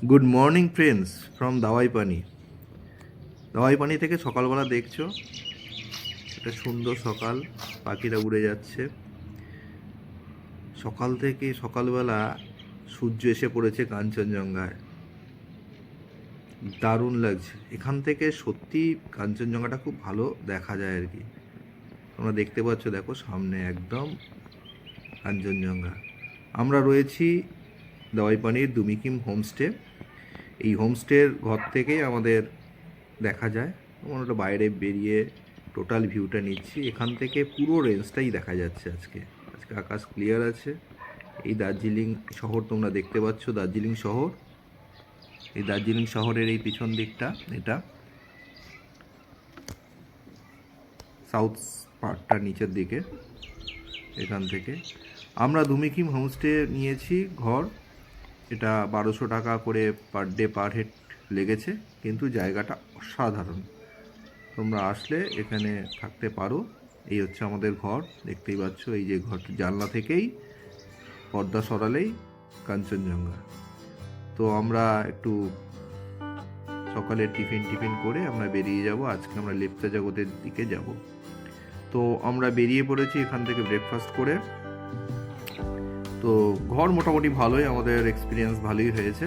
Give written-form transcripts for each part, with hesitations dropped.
Good morning friends from দাওয়াই পানি। দাওয়াই পানি থেকে সকালবেলা দেখছো একটা সুন্দর সকাল, পাখিরা উড়ে যাচ্ছে। সকাল থেকে সকালবেলা সূর্য এসে পড়েছে কাঞ্চনজঙ্ঘায়, দারুণ লাগছে। এখান থেকে সত্যি কাঞ্চনজঙ্ঘাটা খুব ভালো দেখা যায় আর কি। তোমরা দেখতে পাচ্ছ, দেখো সামনে একদম কাঞ্চনজঙ্ঘা। আমরা রয়েছি দাওয়াই পানির দুমিকিম হোমস্টে। এই হোমস্টের ঘর থেকেই আমাদের দেখা যায়। আমরা ওটা বাইরে বেরিয়ে টোটাল ভিউটা নিচ্ছি। এখান থেকে পুরো রেঞ্জটাই দেখা যাচ্ছে। আজকে আজকে আকাশ ক্লিয়ার আছে। এই দার্জিলিং শহর তোমরা দেখতে পাচ্ছ, দার্জিলিং শহর। এই দার্জিলিং শহরের এই পিছন দিকটা, এটা সাউথ পার্টটা নিচের দিকে। এখান থেকে আমরা দুমিকিম হোমস্টে নিয়েছি ঘর। এটা 1200 টাকা করে পার ডে পার হেড লেগেছে, কিন্তু জায়গাটা অসাধারণ। তোমরা আসলে এখানে থাকতে পারো। এই হচ্ছে আমাদের ঘর, দেখতেই পাচ্ছ। এই যে ঘর, জানলা থেকেই পর্দা সরালেই কাঞ্চনজঙ্ঘা। তো আমরা একটু সকালে টিফিন করে আমরা বেরিয়ে যাব। আজকে আমরা লেপচা জগতের দিকে যাব। তো আমরা বেরিয়ে পড়েছি এখান থেকে ব্রেকফাস্ট করে। তো ঘর মোটামুটি ভালোই, আমাদের এক্সপিরিয়েন্স ভালোই হয়েছে।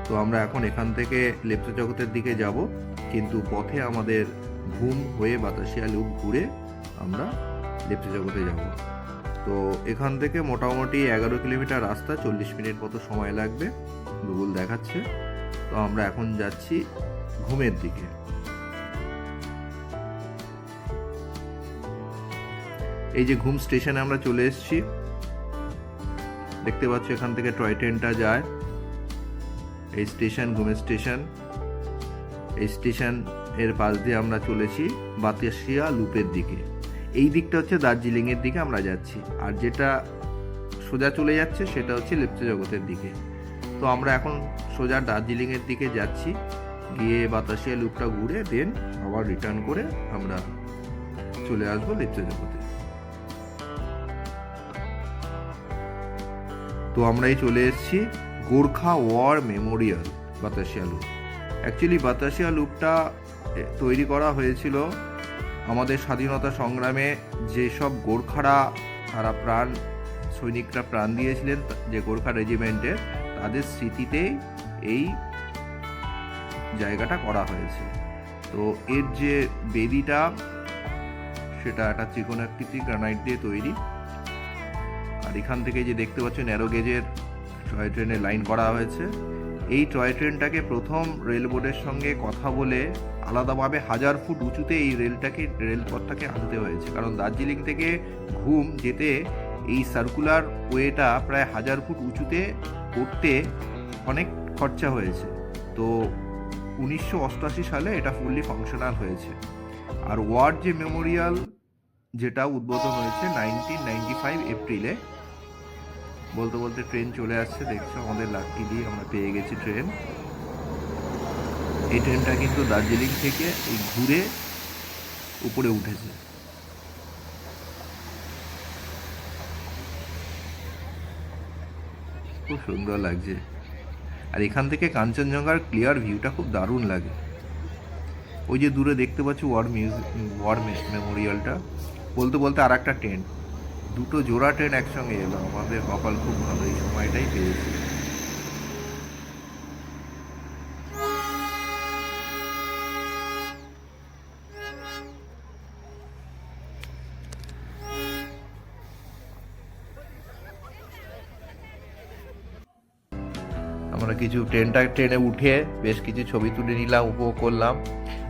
তো আমরা এখন এখান থেকে লেপচা জগতের দিকে যাব, কিন্তু পথে আমাদের ঘুম হয়ে বাতাসিয়া লুপ ঘুরে আমরা লেপচা জগতে যাব। তো এখান থেকে মোটামুটি 11 কিলোমিটার রাস্তা, 40 মিনিট মতো সময় লাগবে, গুগল দেখাচ্ছে। তো আমরা এখন যাচ্ছি ঘুমের দিকে। এই যে ঘুম স্টেশনে আমরা চলে এসেছি, দেখতে পাচ্ছ। এখান থেকে টয় ট্রেনটা যায়। এই স্টেশন ঘুমের স্টেশন। এই স্টেশন এর পাশ দিয়ে আমরা চলেছি বাতাসিয়া লুপের দিকে। এই দিকটা হচ্ছে দার্জিলিংয়ের দিকে আমরা যাচ্ছি, আর যেটা সোজা চলে যাচ্ছে সেটা হচ্ছে লেপচা জগতের দিকে। তো আমরা এখন সোজা দার্জিলিংয়ের দিকে যাচ্ছি, গিয়ে বাতাসিয়া লুপটা ঘুরে দেন আবার রিটার্ন করে আমরা চলে আসবো লেপচা জগতে। তো আমরাই চলে এসেছি Gorkha war memorial Batasia loop. Actually Batasia লুপটা তৈরি করা হয়েছিল আমাদের স্বাধীনতা সংগ্রামে যেসব গোর্খারা, তারা সৈনিকরা প্রাণ দিয়েছিলেন, যে গোর্খা রেজিমেন্টের, তাদের স্মৃতিতেই এই জায়গাটা করা হয়েছে। তো এর যে বেদিটা, সেটা একটা ত্রিকোণাকৃতি গ্রানাইট দিয়ে তৈরি। আর এখান থেকে যে দেখতে পাচ্ছ ন্যারো গেজের টয় ট্রেনের লাইন করা হয়েছে। এই টয় ট্রেনটাকে প্রথম রেল বোর্ডের সঙ্গে কথা বলে আলাদাভাবে 1000 ফুট উঁচুতে এই রেলপথটাকে আনতে হয়েছে, কারণ দার্জিলিং থেকে ঘুম যেতে এই সার্কুলার ওয়েটা প্রায় 1000 ফুট উঁচুতে করতে অনেক খরচা হয়েছে। তো 1988 সালে এটা ফুললি ফাংশনাল হয়েছে। আর ওয়ার যে মেমোরিয়াল, যেটা উদ্বোধন হয়েছে 1995 এপ্রিলে। বলতে বলতে ট্রেন চলে আসছে, দেখছো আমাদের লাকিলি আমরা পেয়ে গেছি ট্রেন। এই ট্রেনটা কিন্তু দার্জিলিং থেকে এই ঘুরে উপরে উঠেছে। খুব সুন্দর লাগছে। আর এখান থেকে কাঞ্চনজঙ্ঘার ক্লিয়ার ভিউটা খুব দারুণ লাগে। ওই যে দূরে দেখতে পাচ্ছি ওয়ার মেমোরিয়ালটা। বলতে বলতে আর একটা ট্রেন, দুটো জোড়া ট্রেন একসঙ্গে এলো। আমাদের কপাল খুব ভালো, এই সময়টাই পেয়েছি। আমরা কিছু ট্রেনে উঠে বেশ কিছু ছবি তুলে নিলাম, উপভোগ করলাম।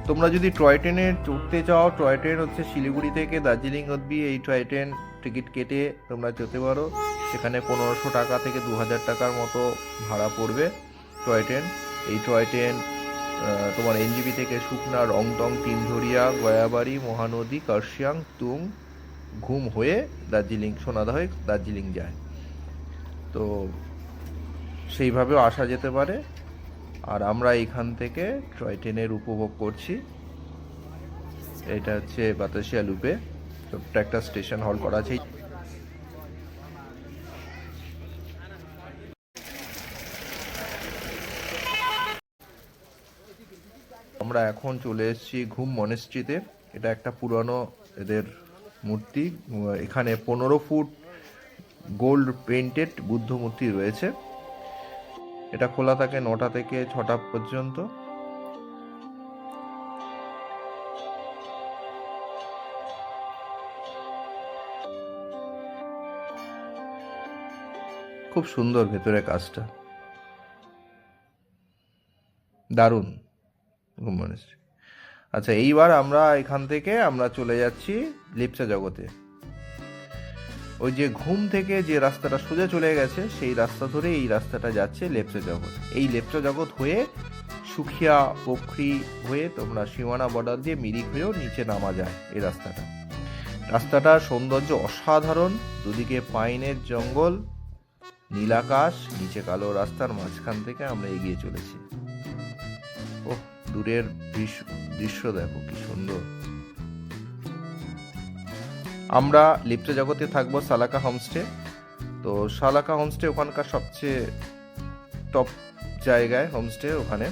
তোমরা যদি টয় ট্রেনে চড়তে চাও, টয় ট্রেন হচ্ছে শিলিগুড়ি থেকে দার্জিলিং অবধি এই টয় ট্রেন টিকিট কেটে তোমরা যেতে পারো। সেখানে 1500 টাকা থেকে 2000 টাকার মতো ভাড়া পড়বে টয় ট্রেন। এই টয় ট্রেন তোমার এনজিপি থেকে সুকনা, রংটং, তিনধরিয়া, গয়াবাড়ি, মহানদী, কার্শিয়াং, তুং, ঘুম হয়ে দার্জিলিং, সোনাদা হয়ে দার্জিলিং যায়। তো সেইভাবেও আসা যেতে পারে। আর আমরা এখান থেকে টয় ট্রেনের উপভোগ করছি। এটা হচ্ছে বাতাসিয়া লুপে ছোট্ট একটা স্টেশন হল করা আছে। আমরা এখন চলে এসেছি ঘুম মনেস্ট্রিতে। এটা একটা পুরনো এদের মূর্তি। এখানে 15 ফুট গোল্ড পেইন্টেড বুদ্ধ মূর্তি রয়েছে। এটা খোলা থাকে 9টা থেকে 6টা পর্যন্ত। খুব সুন্দর ভেতরে কাজটা, দারুণ ঘুম মনেস্ট্রি। আচ্ছা, এইবার আমরা এখান থেকে আমরা চলে যাচ্ছি লেপচা জগতে। ওই যে ঘুম থেকে যে রাস্তাটা সোজা চলে গেছে সেই রাস্তা ধরে এই রাস্তাটা যাচ্ছে লেপচা জগৎ। এই লেপচা জগৎ হয়ে সুখিয়া পোখরি হয়ে তোমরা সীমানা বর্ডার দিয়ে মিরিক হয়েও নিচে নামা যায়। এই রাস্তাটার সৌন্দর্য অসাধারণ। দুদিকে পাইনের জঙ্গল, নীলাকাশ, নিচে কালো রাস্তার মাঝখান থেকে আমরা এগিয়ে চলেছি। ও দূরের দৃশ্য দেখো কি সুন্দর। আমরা লেপচা জগতে থাকবো সালাকা হোমস্টে। তো সালাকা হোমস্টে ওখানকার সবচেয়ে টপ জায়গায় হোমস্টে ওখানে।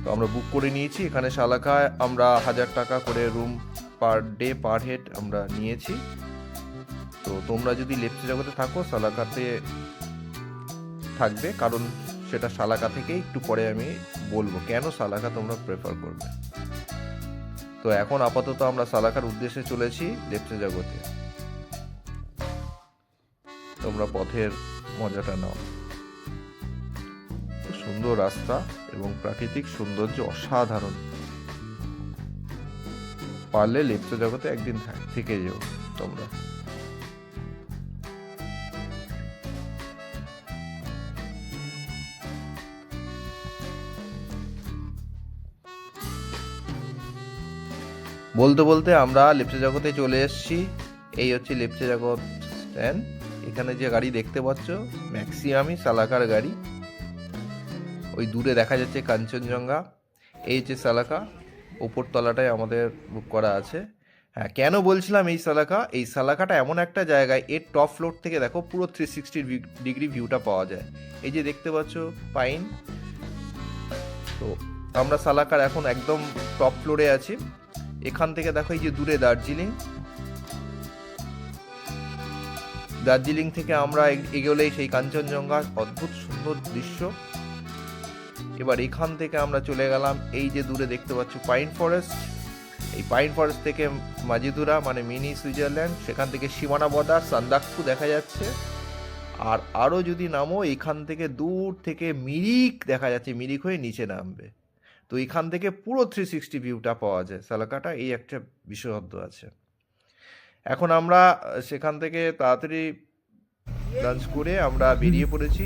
তো আমরা বুক করে নিয়েছি এখানে সালাকায়। আমরা 1000 টাকা করে room per day per head আমরা নিয়েছি। তো তোমরা যদি লেপচা জগতে থাকো সালাকাতে থাকবে, কারণ সেটা সালাকা থেকে একটু পরে আমি বলবো কেন সালাকা তোমরা প্রেফার করবে। তো এখন আপাতত আমরা সালাকার উদ্দেশ্যে চলেছি লেপচা জগতে। তোমরা পথের মজাটা নাও। সুন্দর রাস্তা এবং প্রাকৃতিক সৌন্দর্য অসাধারণ। পারলে লেপচা জগতে একদিন থেকে যেও তোমরা। বলতে বলতে আমরা লেপচা জগতে চলে এসেছি। এই হচ্ছে লেপচা জগৎ স্ট্যান্ড। এখানে যে গাড়ি দেখতে পাচ্ছ ম্যাক্সিমামই সালাকার গাড়ি। ওই দূরে দেখা যাচ্ছে কাঞ্চনজঙ্ঘা। এই যে সালাকা, ওপর তলাটায় আমাদের বুক করা আছে। হ্যাঁ, কেন বলছিলাম এই সালাকাটা এমন একটা জায়গায়, এর টপ ফ্লোর থেকে দেখো পুরো 360 ডিগ্রি ভিউটা পাওয়া যায়। এই যে দেখতে পাচ্ছ পাইন। তো আমরা সালাকার এখন একদম টপ ফ্লোরে আছি। এখান থেকে দেখো এই যে দূরে দার্জিলিং থেকে আমরা এগোলেই সেই কাঞ্চনজঙ্ঘার অদ্ভুত সুন্দর দৃশ্য। এবার এখান থেকে আমরা চলে গেলাম এই যে দূরে দেখতে পাচ্ছ পাইন ফরেস্ট। এই পাইন ফরেস্ট থেকে মাজিদুরা মানে মিনি সুইজারল্যান্ড, সেখান থেকে সীমানা বর্ডার সান্দাকফু দেখা যাচ্ছে। আর আরও যদি নামো এখান থেকে দূর থেকে মিরিক দেখা যাচ্ছে, মিরিক হয়ে নিচে নামবে। তো এখান থেকে পুরো 360 ভিউটা পাওয়া যায় সালাকাটা। এই একটা বিশেষত্ব আছে। এখন আমরা সেখান থেকে তাড়াতাড়ি লাঞ্চ করে আমরা বেরিয়ে পড়েছি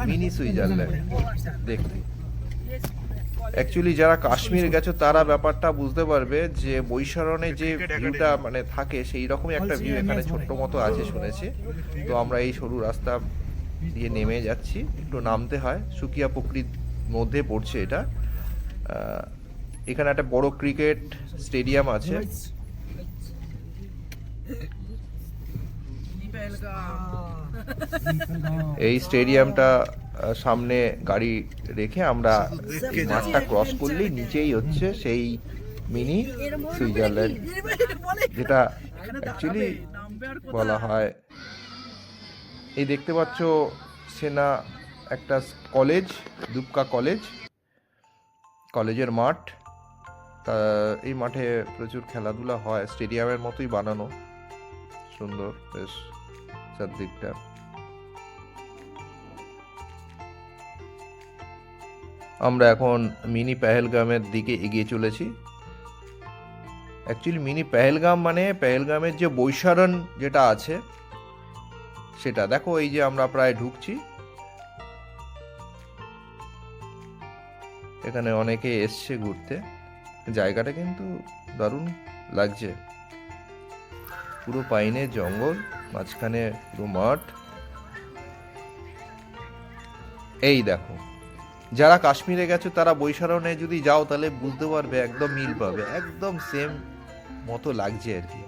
মিনি সুইজারল্যান্ড দেখতে। অ্যাকচুয়ালি যারা কাশ্মীর গেছো তারা ব্যাপারটা বুঝতে পারবে যে বৈশারণে যে ভিউটা মানে থাকে সেই রকমই একটা ভিউ এখানে ছোট্ট মতো আছে শুনেছি। তো আমরা এই সরু রাস্তা দিয়ে নেমে যাচ্ছি। একটু নামতে হয়, সুকিয়া পুকুরির মধ্যে পড়ছে এটা। এখানে একটা বড় ক্রিকেট স্টেডিয়াম আছে। এই স্টেডিয়ামটা সামনে গাড়ি রেখে আমরা মাঠটা ক্রস করলেই নিচেই হচ্ছে সেই মিনি সুইজারল্যান্ড, যেটা অ্যাকচুয়ালি বলা হয়। এই দেখতে পাচ্ছ সেনা একটা কলেজ, দুবকা কলেজের মাঠ। তা এই মাঠে প্রচুর খেলাধুলা হয়, স্টেডিয়ামের মতোই বানানো, সুন্দর বেশ চারদিকটা। আমরা এখন মিনি পেহেলগামের দিকে এগিয়ে চলেছি। অ্যাকচুয়ালি মিনি পেহেলগাম মানে পেহেলগামের যে বৈশারণ যেটা আছে সেটা দেখো। এই যে আমরা প্রায় ঢুকছি। এখানে অনেকে এসছে ঘুরতে। জায়গাটা কিন্তু দারুণ লাগছে। পুরো পাইনের জঙ্গল, মাঝখানে পুরো মাঠ। এই দেখো, যারা কাশ্মীরে গেছো তারা বৈশারণে যদি যাও তাহলে বুঝতে পারবে, একদম মিল পাবে, একদম সেম মতো লাগছে আর কি।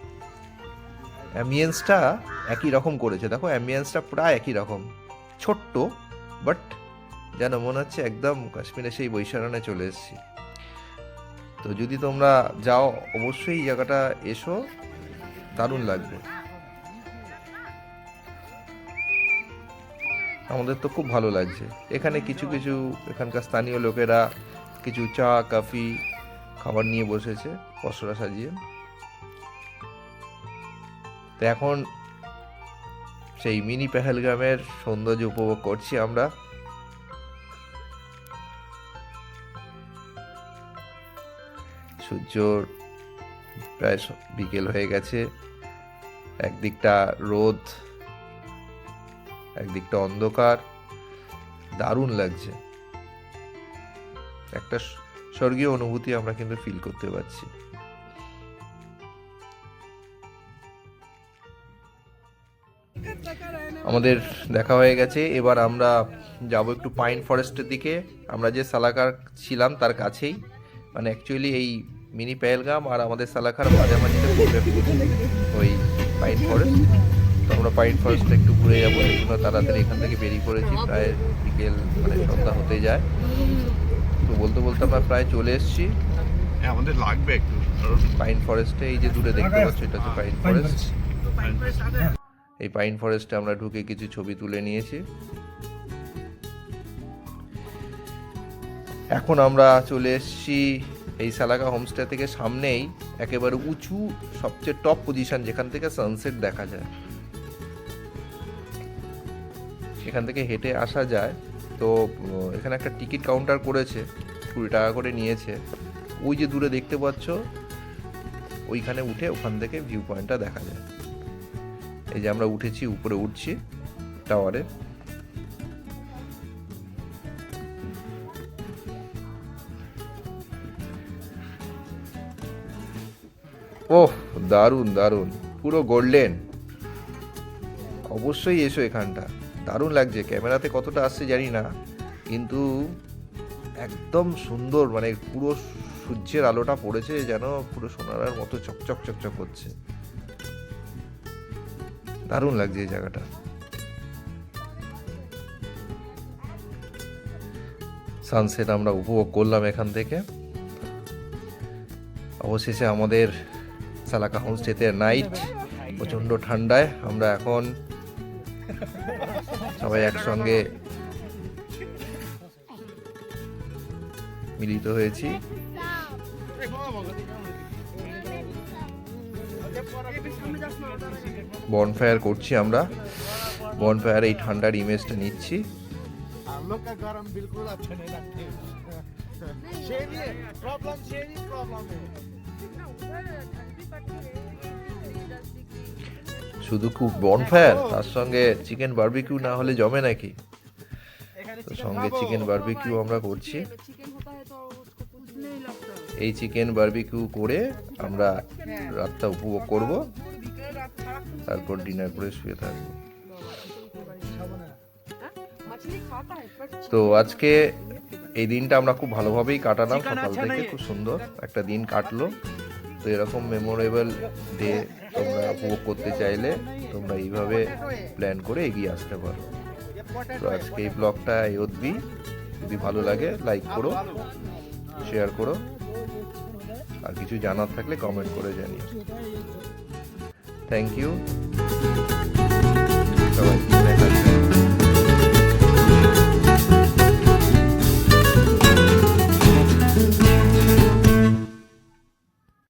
অ্যাম্বিয়েন্সটা একই রকম করেছে, দেখো অ্যাম্বিয়েন্সটা প্রায় একই রকম, ছোট্ট বাট যেন মনে হচ্ছে একদম কাশ্মীরে সেই বৈশারণে চলে এসেছি। তো যদি তোমরা যাও অবশ্যই এই জায়গাটা এসো, দারুণ লাগবে। আমাদের তো খুব ভালো লাগছে। এখানে কিছু কিছু এখানকার স্থানীয় লোকেরা কিছু চা কফি খাবার নিয়ে বসেছে পসরা সাজিয়ে। তো এখন সেই মিনি পেহেলগামের সৌন্দর্য উপভোগ করছি আমরা। সূর্যর প্রায় বিকেল হয়ে গেছে, একদিকটা রোদ একদিকটা অন্ধকার, দারুণ লাগছে। একটা স্বর্গীয় অনুভূতি আমরা কিন্তু ফিল করতে পারছি। আমাদের দেখা হয়ে গেছে, এবার আমরা যাব একটু পাইন ফরেস্টের দিকে। আমরা যে সালাকার ছিলাম তার কাছেই, মানে অ্যাকচুয়ালি এই মিনি পেহেলগাম আর আমাদের সালাকার মাঝামাঝিতে পড়বে ওই পাইন ফরেস্ট। তো আমরা পাইন ফরেস্টে একটু ঘুরে যাবো, এই জন্য তাড়াতাড়ি এখান থেকে বেরিয়ে পড়েছি। প্রায় বিকেল মানে সন্ধ্যা হতে যায়। তো বলতে বলতে আমরা প্রায় চলে এসেছি আমাদের লাগবে একটু পাইন ফরেস্টে। এই যে দূরে দেখতে পাচ্ছ এটা হচ্ছে পাইন ফরেস্ট। এই পাইন ফরেস্টে আমরা ঢুকে কিছু ছবি তুলে নিয়েছি। এখন আমরা চলে এসেছি এই সালাকা হোমস্টে থেকে সামনেই একেবারে উঁচু সবচেয়ে টপ পজিশন, যেখান থেকে সানসেট দেখা যায়। এখান থেকে হেঁটে আসা যায়। তো এখানে একটা টিকিট কাউন্টার করেছে, 20 টাকা করে নিয়েছে। ওই যে দূরে দেখতে পাচ্ছ ওইখানে উঠে ওখান থেকে ভিউ পয়েন্টটা দেখা যায়। এই যে আমরা উঠেছি, উপরে উঠছি টাওয়ারে। ওহ দারুণ দারুণ, পুরো গোল্ডেন। অবশ্যই এসো এখানটা, দারুণ লাগছে। ক্যামেরাতে কতটা আসছে জানি না, কিন্তু একদম সুন্দর, মানে পুরো সূর্যের আলোটা পড়েছে যেন পুরো সোনার মতো চকচক চকচক করছে। দারুণ লাগছে এই জায়গাটা। সানসেট আমরা উপভোগ করলাম এখান থেকে। অবশেষে আমাদের সালাকা হোমস্টেতে নাইট, প্রচণ্ড ঠান্ডায় আমরা এখন সবাই একসঙ্গে মিলিত হয়েছি। বনফায়ার করছি আমরা, বনফায়ার এই ঠান্ডার ইমেজটা নিচ্ছি। শুধু খুব বনফায়ার, তার সঙ্গে চিকেন বারবিকিউ না হলে জমে নাকি? তো সঙ্গে চিকেন বারবিকিউ আমরা করছি। এই চিকেন বারবিকিউ করে আমরা রাতটা উপভোগ করব, তারপর ডিনার করে শুয়ে থাকবো। তো আজকে এই দিনটা আমরা খুব ভালোভাবেই কাটালাম, সকাল থেকে খুব সুন্দর একটা দিন কাটলো। তো এরকম মেমোরেবল ডে তোমরা উপভোগ করতে চাইলে তোমরা এইভাবে প্ল্যান করে এগিয়ে আসতে পারো। তো আজকে এই ব্লগটা এই অবধি। যদি ভালো লাগে লাইক করো, শেয়ার করো, আর কিছু জানার থাকলে কমেন্ট করে জানিও। থ্যাংক ইউ সবাই।